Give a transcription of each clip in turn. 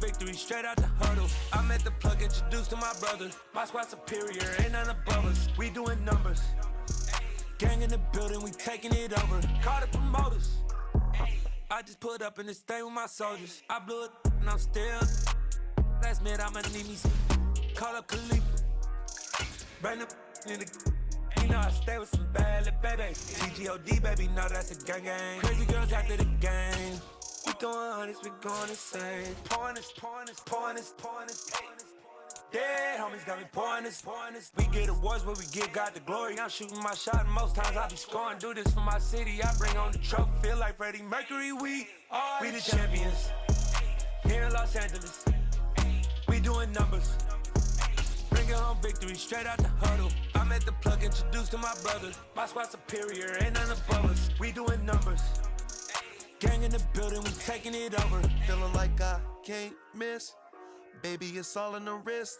victory straight out the huddle. I'm at the plug, introduced to my brother. My squad superior, ain't none above us. We doing numbers. Gang in the building, we taking it over. Call the promoters. I just put up in this thing with my soldiers. I blew it and I'm still. Last minute I'ma need me some. Call up Khalifa. Bring them in the. You know I stay with some bad little baby. TGOD, baby, know that's a gang gang. Crazy girls after the game. We going honest, we going insane. Pouring this. Dead homies got me pouring this. We get awards, but we give God the glory. I'm shooting my shot, and most times I be scoring. Do this for my city, I bring on the trophy. Feel like Freddie Mercury, we the champions. Here in Los Angeles, we doing numbers. Bringing home victory straight out the huddle. I'm at the plug, introduced to my brother. My squad superior, ain't none above us. We doing numbers. Gang in the building, we taking it over. Feeling like I can't miss. Baby, it's all in the wrist.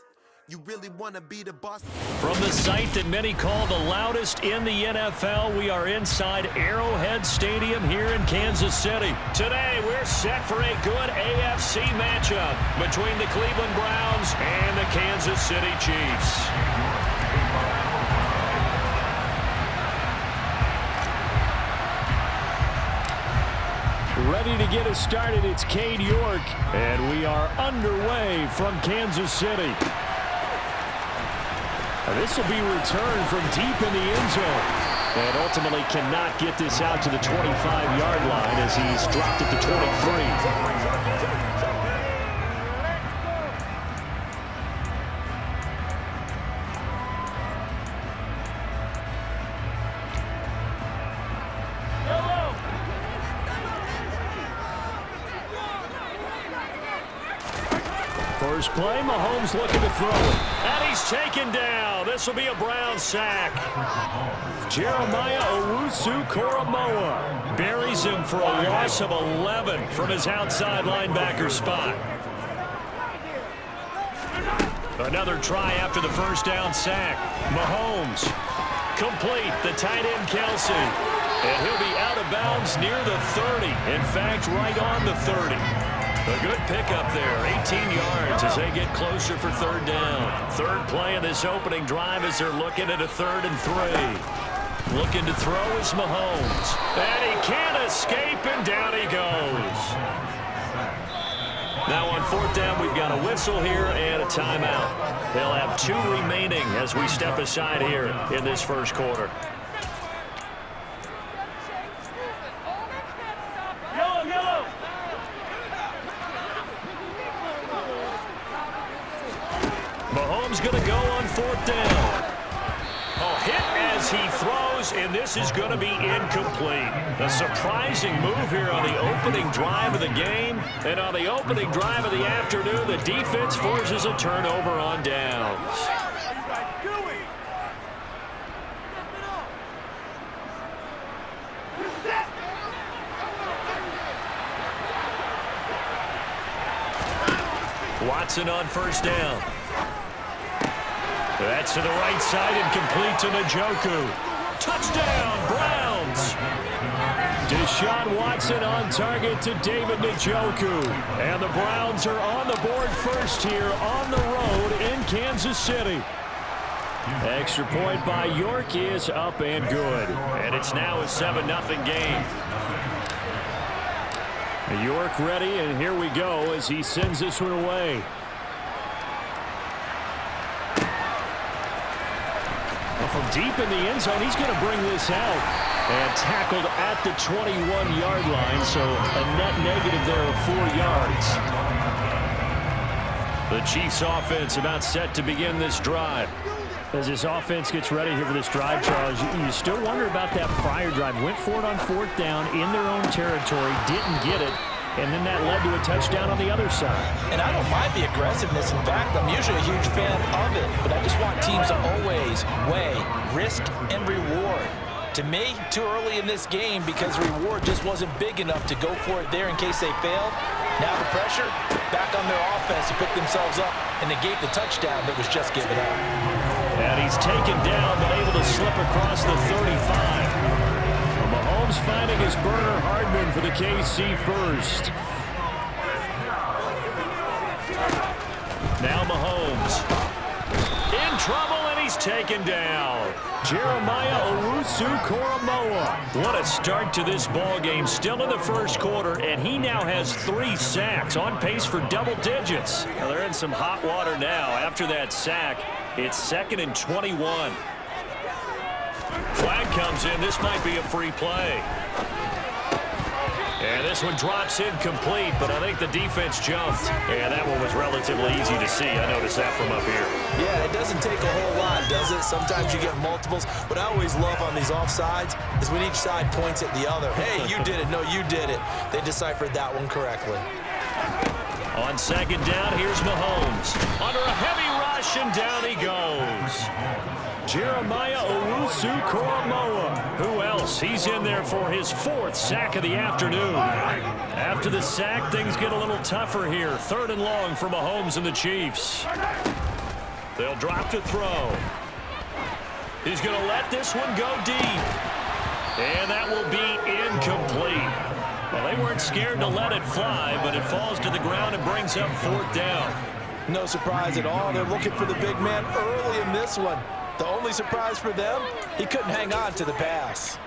You really want to be the boss. From the site that many call the loudest in the NFL, we are inside Arrowhead Stadium here in Kansas City. Today, we're set for a good AFC matchup between the Cleveland Browns and the Kansas City Chiefs. Ready to get us started, it's Cade York, and we are underway from Kansas City. This will be returned from deep in the end zone. And ultimately cannot get this out to the 25-yard line as he's dropped at the 23. First play, Mahomes looking to throw it. And he's taken down. This will be a Brown sack. Jeremiah Owusu-Koramoah buries him for a loss of 11 from his outside linebacker spot. Another try after the first down sack. Mahomes complete. The tight end Kelsey. And he'll be out of bounds near the 30. In fact, right on the 30. A good pickup there, 18 yards as they get closer for third down. Third play of this opening drive as they're looking at a 3rd and 3. Looking to throw is Mahomes. And he can't escape, and down he goes. Now on 4th down, we've got a whistle here and a timeout. They'll have 2 remaining as we step aside here in this first quarter. Mahomes going to go on 4th down. A hit as he throws, and this is going to be incomplete. A surprising move here on the opening drive of the game. And on the opening drive of the afternoon, the defense forces a turnover on downs. Watson on 1st down. That's to the right side and complete to Njoku. Touchdown, Browns. Deshaun Watson on target to David Njoku. And the Browns are on the board first here on the road in Kansas City. Extra point by York is up and good. And it's now a 7-0 game. York ready, and here we go as he sends this one away. From deep in the end zone, he's going to bring this out. And tackled at the 21-yard line, so a net negative there of 4 yards. The Chiefs offense about set to begin this drive. As this offense gets ready here for this drive, Charles, you still wonder about that prior drive. Went for it on 4th down in their own territory, didn't get it, and then that led to a touchdown on the other side. And I don't mind the aggressiveness. In fact, I'm usually a huge fan of it, but I just want teams to always weigh risk and reward. To me, too early in this game because reward just wasn't big enough to go for it there in case they failed. Now the pressure back on their offense to pick themselves up and negate the touchdown that was just given up. And he's taken down, but able to slip across the 35. Mahomes finding his burner Hardman for the KC first. trouble, and he's taken down. Jeremiah Owusu-Koramoah. What a start to this ball game. Still in the first quarter, and he now has 3 sacks, on pace for double digits. Well, they're in some hot water now. After that sack, it's 2nd and 21. Flag comes in. This might be a free play. And this one drops incomplete, but I think the defense jumped. And that one was relatively easy to see. I noticed that from up here. Yeah, it doesn't take a whole lot, does it? Sometimes you get multiples. What I always love on these offsides is when each side points at the other. Hey, you did it. No, you did it. They deciphered that one correctly. On 2nd down, here's Mahomes. Under a heavy rush, and down he goes. Jeremiah Owusu-Koramoah. Who else? He's in there for his 4th sack of the afternoon. After the sack, things get a little tougher here. 3rd and long for Mahomes and the Chiefs. They'll drop to throw. He's going to let this one go deep. And that will be incomplete. Well, they weren't scared to let it fly, but it falls to the ground and brings up 4th down. No surprise at all. They're looking for the big man early in this one. The only surprise for them, he couldn't hang on to the pass.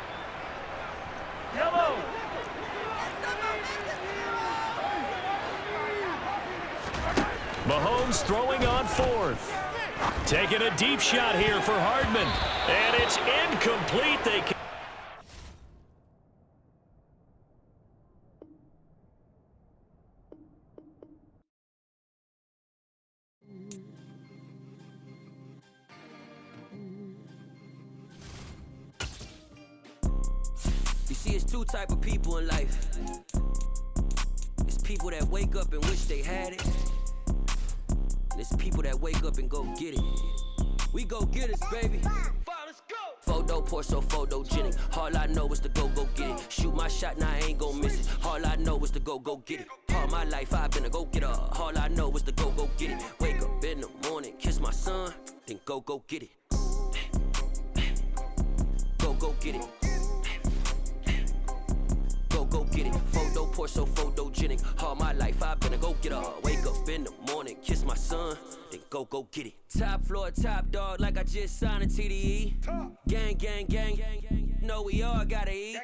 Mahomes throwing on 4th. Taking a deep shot here for Hardman. And it's incomplete. They can It's 2 type of people in life. It's people that wake up and wish they had it. And it's people that wake up and go get it. We go get it, baby. Let's go. Photo pour so photogenic. All I know is to go get it. Shoot my shot, now I ain't gon' miss it. All I know is to go get it. All my life I've been a go-getter. All I know is to go get it. Wake up in the morning, kiss my son, then go get it. Go get it. Go get it. Photo pour so photogenic. All my life I've been a go-getter. Wake up in the morning, kiss my son, then go get it. Top floor, top dog, like I just signed a TDE. Gang. Know we all gotta eat.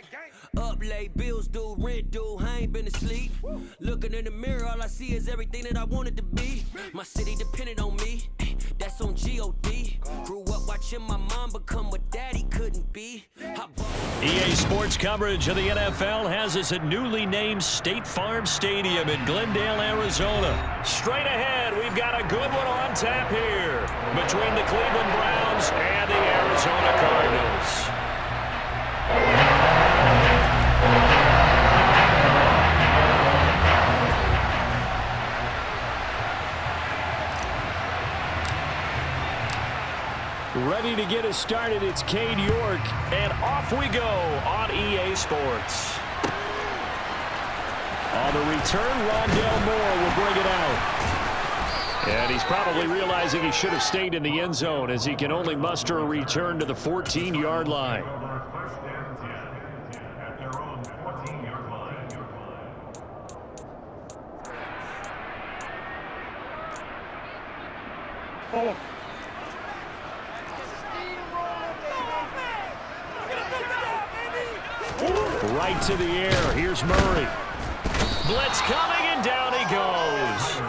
Up late, bills due, rent due, I ain't been asleep. Looking in the mirror, all I see is everything that I wanted to be. My city depended on me, that's on G.O.D. Grew up watching my mom become what daddy couldn't be. EA Sports coverage of the NFL has us at newly named State Farm Stadium in Glendale, Arizona. Straight ahead, we've got a good one on tap here between the Cleveland Browns and the Arizona Cardinals. Ready to get us started, it's Cade York, and off we go on EA Sports. On the return, Rondell Moore will bring it out. And he's probably realizing he should have stayed in the end zone as he can only muster a return to the 14-yard line. Right to the air. Here's Murray. Blitz coming, and down he goes.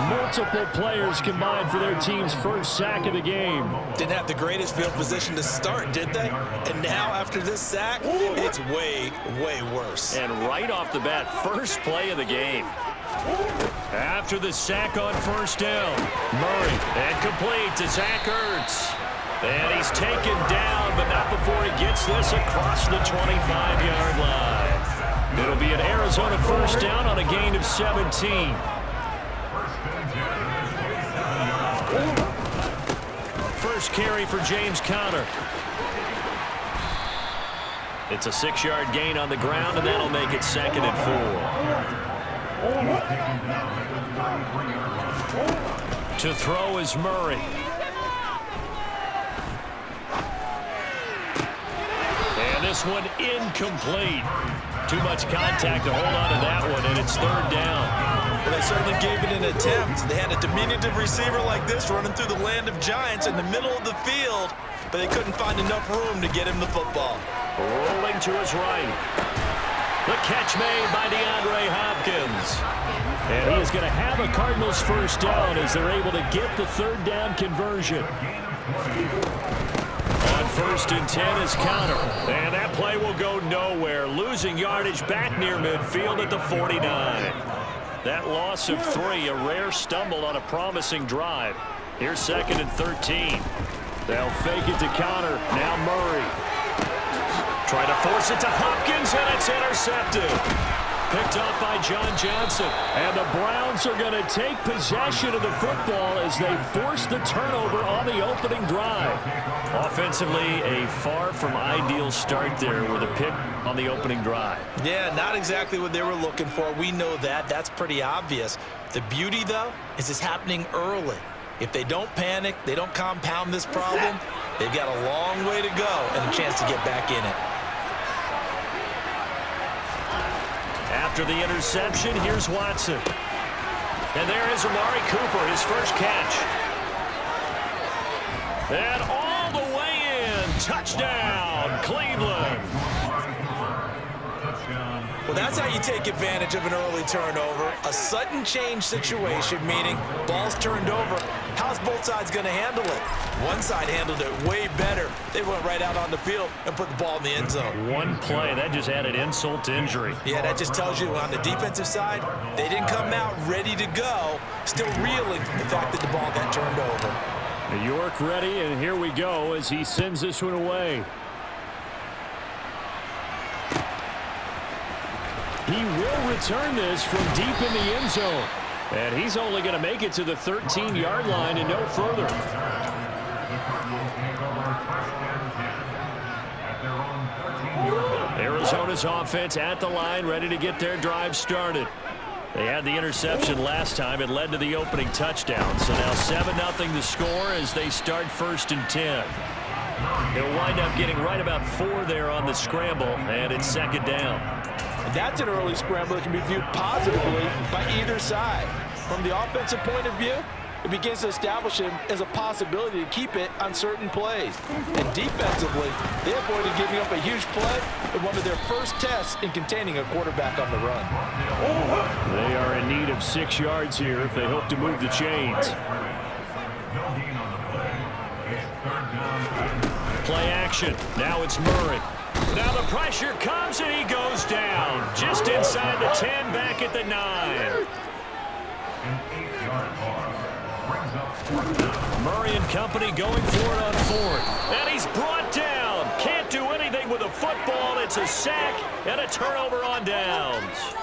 Multiple players combined for their team's first sack of the game. Didn't have the greatest field position to start, did they? And now after this sack, it's way worse. And right off the bat, first play of the game. After the sack on first down, Murray, and complete to Zach Ertz. And he's taken down, but not before he gets this across the 25-yard line. It'll be an Arizona first down on a gain of 17. First carry for James Conner. It's a 6-yard gain on the ground, and that'll make it 2nd and 4. To throw is Murray. And this one incomplete. Too much contact to hold on to that one, and it's 3rd down. Well, they certainly gave it an attempt. They had a diminutive receiver like this running through the land of giants in the middle of the field, but they couldn't find enough room to get him the football. Rolling to his right. The catch made by DeAndre Hopkins. And he is going to have a Cardinals first down as they're able to get the third down conversion. On 1st and 10 is counter. And that play will go nowhere. Losing yardage back near midfield at the 49. That loss of 3, a rare stumble on a promising drive. Here's 2nd and 13. They'll fake it to counter. Now Murray. Trying to force it to Hopkins, and it's intercepted. Picked up by John Johnson. And the Browns are going to take possession of the football as they force the turnover on the opening drive. Offensively, a far from ideal start there with a pick on the opening drive. Yeah, not exactly what they were looking for. We know that. That's pretty obvious. The beauty, though, is it's happening early. If they don't panic, they don't compound this problem, they've got a long way to go and a chance to get back in it. After the interception, here's Watson. And there is Amari Cooper, his first catch. And all the way in. Touchdown, Cleveland. Well, that's how you take advantage of an early turnover. A sudden change situation, meaning ball's turned over. How's both sides going to handle it? One side handled it way better. They went right out on the field and put the ball in the end zone. One play, that just added insult to injury. Yeah, that just tells you on the defensive side, they didn't come out ready to go, still reeling from the fact that the ball got turned over. New York ready, and here we go as he sends this one away. He will return this from deep in the end zone. And he's only going to make it to the 13-yard line and no further. Arizona's offense at the line, ready to get their drive started. They had the interception last time. It led to the opening touchdown. So now 7-0 the score as they start 1st and 10. They'll wind up getting right about 4 there on the scramble, and it's 2nd down. That's an early scramble that can be viewed positively by either side. From the offensive point of view, it begins to establish him as a possibility to keep it on certain plays. And defensively, they avoided giving up a huge play in one of their first tests in containing a quarterback on the run. They are in need of 6 yards here if they hope to move the chains. Play action. Now it's Murray. Now the pressure comes and he goes down. Just inside the 10, back at the 9. Murray and company going for it on 4th. And he's brought down. Can't do anything with a football. It's a sack and a turnover on downs.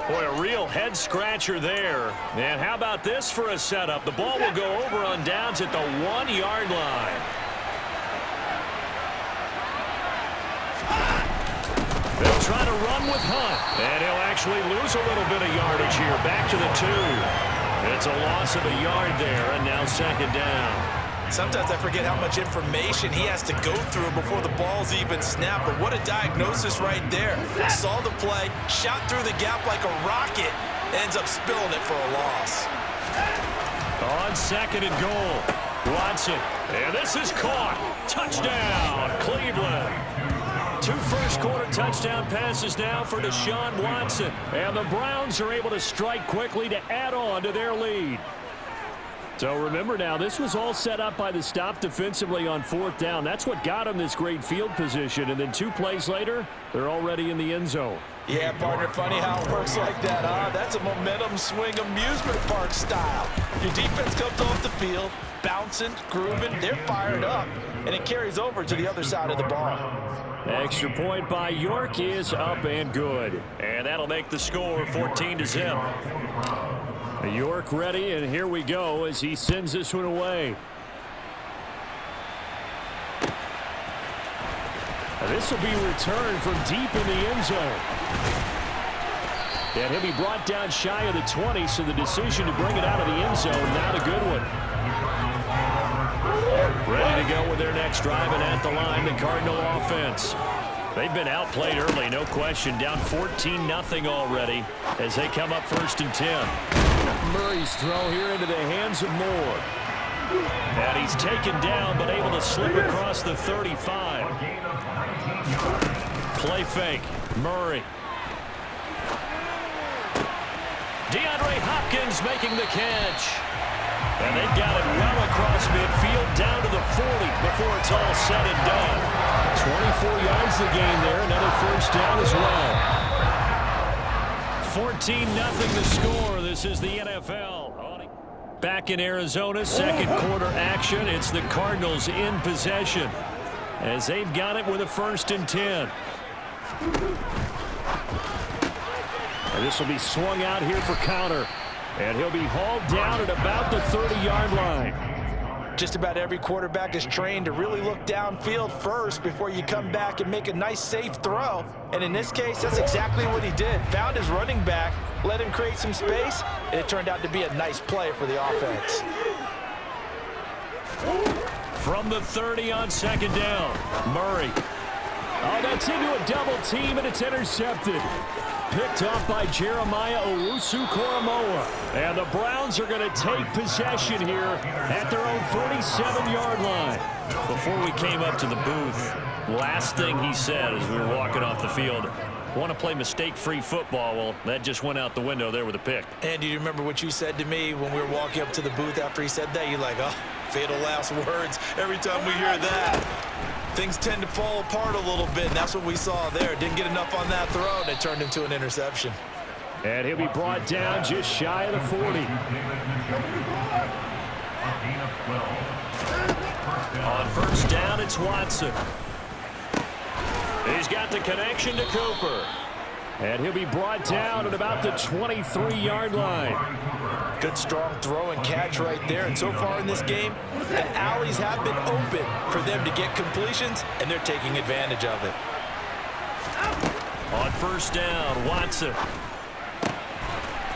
Boy, a real head scratcher there. And how about this for a setup? The ball will go over on downs at the 1-yard line. They'll try to run with Hunt. And he'll actually lose a little bit of yardage here. Back to the 2. It's a loss of a yard there, and now 2nd down. Sometimes I forget how much information he has to go through before the ball's even snapped. But what a diagnosis right there. Saw the play, shot through the gap like a rocket, ends up spilling it for a loss. On 2nd and goal, Watson. And this is caught. Touchdown, Cleveland. 2 first-quarter touchdown passes now for Deshaun Watson. And the Browns are able to strike quickly to add on to their lead. So remember now, this was all set up by the stop defensively on 4th down. That's what got them this great field position. And then 2 plays later, they're already in the end zone. Yeah, partner, funny how it works like that, huh? That's a momentum swing amusement park style. Your defense comes off the field, bouncing, grooving, they're fired up, and it carries over to the other side of the ball. Extra point by York is up and good. And that'll make the score 14-0. York ready, and here we go as he sends this one away. This will be returned from deep in the end zone. And he'll be brought down shy of the 20, so the decision to bring it out of the end zone, not a good one. Ready to go with their next drive, and at the line, the Cardinal offense. They've been outplayed early, no question. Down 14-0 already as they come up 1st and 10. Murray's throw here into the hands of Moore. And he's taken down, but able to slip across the 35. Play fake. Murray. DeAndre Hopkins making the catch. And they've got it well across midfield down to the 40 before it's all said and done. 24 yards the gain there. Another 1st down as well. 14-0 the score. This is the NFL. Back in Arizona, 2nd quarter action. It's the Cardinals in possession as they've got it with a 1st and 10. And this will be swung out here for counter. And he'll be hauled down at about the 30-yard line. Just about every quarterback is trained to really look downfield first before you come back and make a nice, safe throw. And in this case, that's exactly what he did. Found his running back, let him create some space, and it turned out to be a nice play for the offense. From the 30 on 2nd down, Murray. Oh, that's into a double team, and it's intercepted. Picked off by Jeremiah Owusu-Koramoah. And the Browns are going to take possession here at their own 47-yard line. Before we came up to the booth, last thing he said as we were walking off the field, want to play mistake-free football. Well, that just went out the window there with a pick. And do you remember what you said to me when we were walking up to the booth after he said that? You're like, oh, fatal last words every time we hear that. Things tend to fall apart a little bit, and that's what we saw there. Didn't get enough on that throw, and it turned into an interception. And he'll be brought down just shy of the 40. On 1st down, it's Watson. He's got the connection to Cooper. And he'll be brought down at about the 23-yard line. Good, strong throw and catch right there. And so far in this game, the alleys have been open for them to get completions, and they're taking advantage of it. On 1st down, Watson.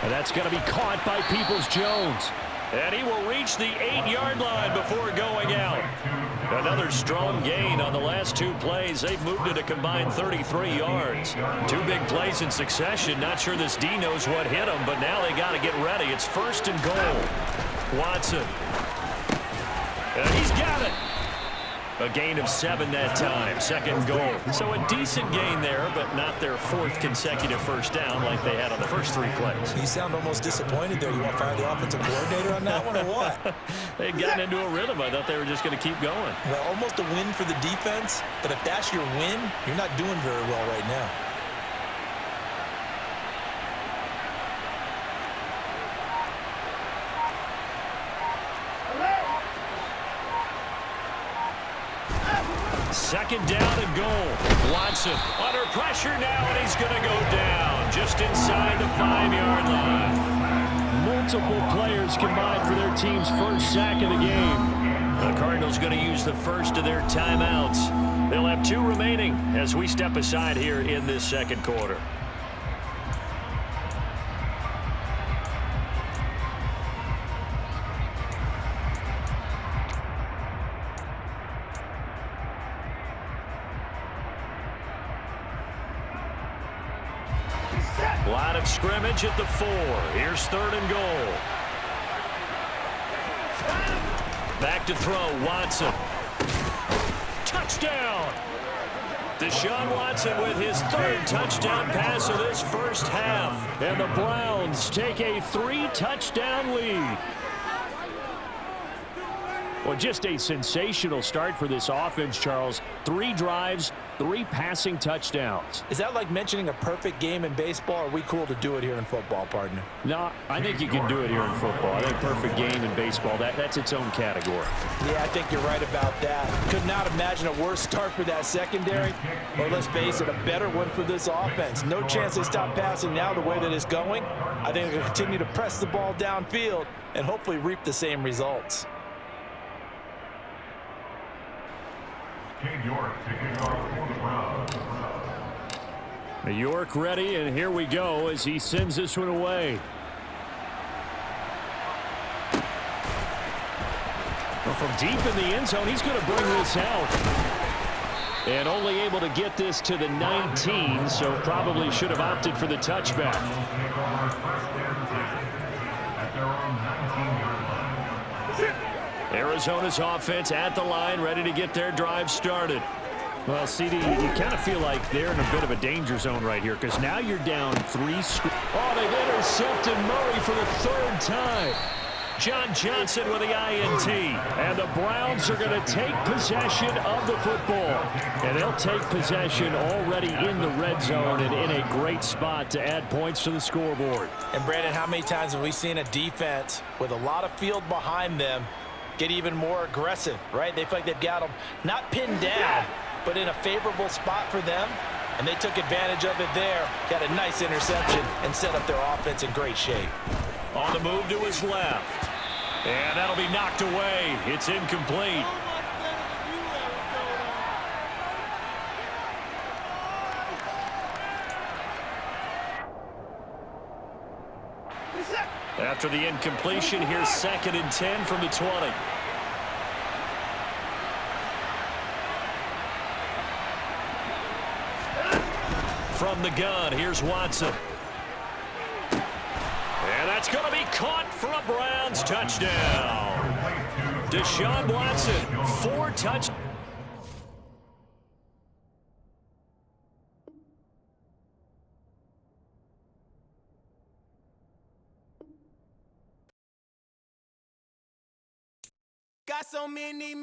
And that's going to be caught by Peoples-Jones. And he will reach the 8-yard line before going out. Another strong gain on the last 2 plays. They've moved it a combined 33 yards. 2 big plays in succession. Not sure this D knows what hit him, but now they got to get ready. It's 1st and goal. Watson. And he's got it. A gain of 7 that time. 2nd goal. So a decent gain there, but not their 4th consecutive 1st down like they had on the first 3 plays. You sound almost disappointed there. You want to fire the offensive coordinator on that one or what? They got into a rhythm. I thought they were just going to keep going. Well, almost a win for the defense, but if that's your win, you're not doing very well right now. Second down and goal. Watson under pressure now, and he's going to go down just inside the 5-yard line. Multiple players combined for their team's 1st sack of the game. The Cardinals going to use the first of their timeouts. They'll have 2 remaining as we step aside here in this 2nd quarter. Line of scrimmage at the 4. Here's 3rd and goal. Back to throw, Watson. Touchdown! Deshaun Watson with his 3rd touchdown pass of this 1st half. And the Browns take a 3-touchdown lead. Well, just a sensational start for this offense, Charles. 3 drives, 3 passing touchdowns. Is that like mentioning a perfect game in baseball, or are we cool to do it here in football, partner? No, I think you can do it here in football. I think perfect game in baseball, that's its own category. Yeah, I think you're right about that. Could not imagine a worse start for that secondary, or let's face it, a better one for this offense. No chance they stop passing now the way that it's going. I think they'll continue to press the ball downfield and hopefully reap the same results. New York ready, and here we go as he sends this one away. Well, from deep in the end zone, he's going to bring this out. And only able to get this to the 19, so probably should have opted for the touchback. Arizona's offense at the line, ready to get their drive started. Well, CD, you kind of feel like they're in a bit of a danger zone right here because now you're down 3. Oh, they've intercepted Murray for the 3rd time. John Johnson with the INT. And the Browns are going to take possession of the football. And they'll take possession already in the red zone and in a great spot to add points to the scoreboard. And, Brandon, how many times have we seen a defense with a lot of field behind them get even more aggressive, right? They feel like they've got them not pinned down, but in a favorable spot for them. And they took advantage of it there. Got a nice interception and set up their offense in great shape. On the move to his left. And that'll be knocked away. It's incomplete. After the incompletion, here's 2nd and 10 from the 20. From the gun, here's Watson. And that's going to be caught for a Browns touchdown. Deshaun Watson, 4 touchdowns. Got so many